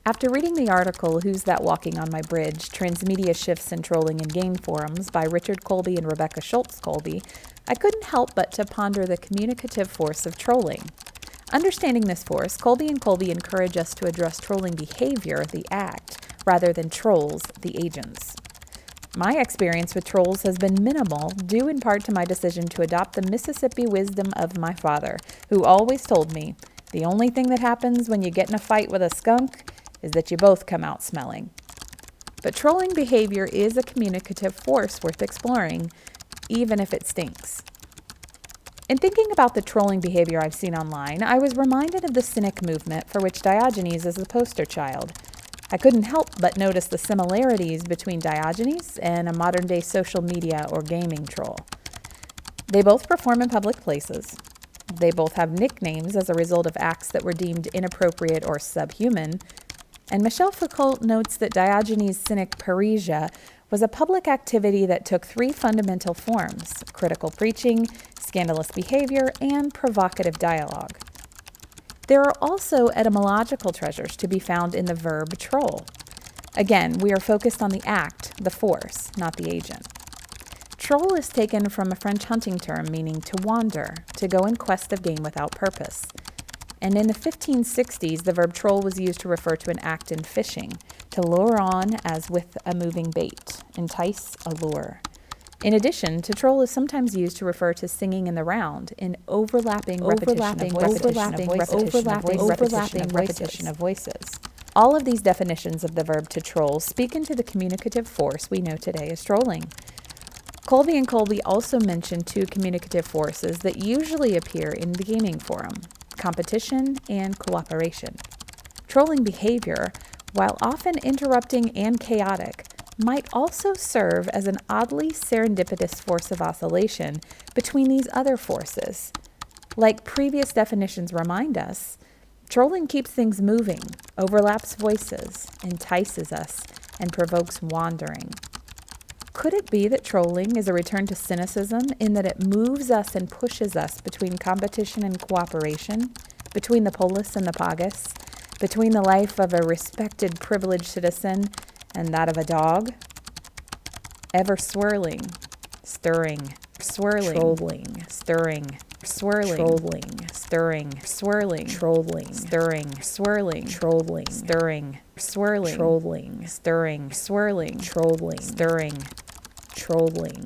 After reading the article, Who's That Walking on My Bridge? Transmedia Shifts in Trolling and Game Forums by Richard Colby and Rebecca Schultz Colby, I couldn't help but to ponder the communicative force of trolling. Understanding this force, Colby and Colby encourage us to address trolling behavior, the act, rather than trolls, the agents. My experience with trolls has been minimal, due in part to my decision to adopt the Mississippi wisdom of my father, who always told me, the only thing that happens when you get in a fight with a skunk is that you both come out smelling. But trolling behavior is a communicative force worth exploring, even if it stinks. In thinking about the trolling behavior I've seen online, I was reminded of the cynic movement for which Diogenes is the poster child. I couldn't help but notice the similarities between Diogenes and a modern-day social media or gaming troll. They both perform in public places. They both have nicknames as a result of acts that were deemed inappropriate or subhuman. And Michel Foucault notes that Diogenes' cynic parrhesia was a public activity that took three fundamental forms: critical preaching, scandalous behavior, and provocative dialogue. There are also etymological treasures to be found in the verb troll. Again, we are focused on the act, the force, not the agent. Troll is taken from a French hunting term meaning to wander, to go in quest of game without purpose. And in the 1560s, the verb troll was used to refer to an act in fishing, to lure on as with a moving bait, entice, allure. In addition, to troll is sometimes used to refer to singing in the round, in overlapping repetition of voices. All of these definitions of the verb to troll speak into the communicative force we know today as trolling. Colby and Colby also mention two communicative forces that usually appear in the gaming forum: competition and cooperation. Trolling behavior, while often interrupting and chaotic, might also serve as an oddly serendipitous force of oscillation between these other forces. Like previous definitions remind us, trolling keeps things moving, overlaps voices, entices us, and provokes wandering. Could it be that trolling is a return to cynicism in that it moves us and pushes us between competition and cooperation, between the polis and the pagus, between the life of a respected, privileged citizen and that of a dog? Ever swirling, stirring, swirling, trolling, stirring, swirling, trolling, stirring, swirling, trolling, stirring, swirling, trolling, stirring, swirling, trolling, stirring, swirling, trolling, stirring, trolling.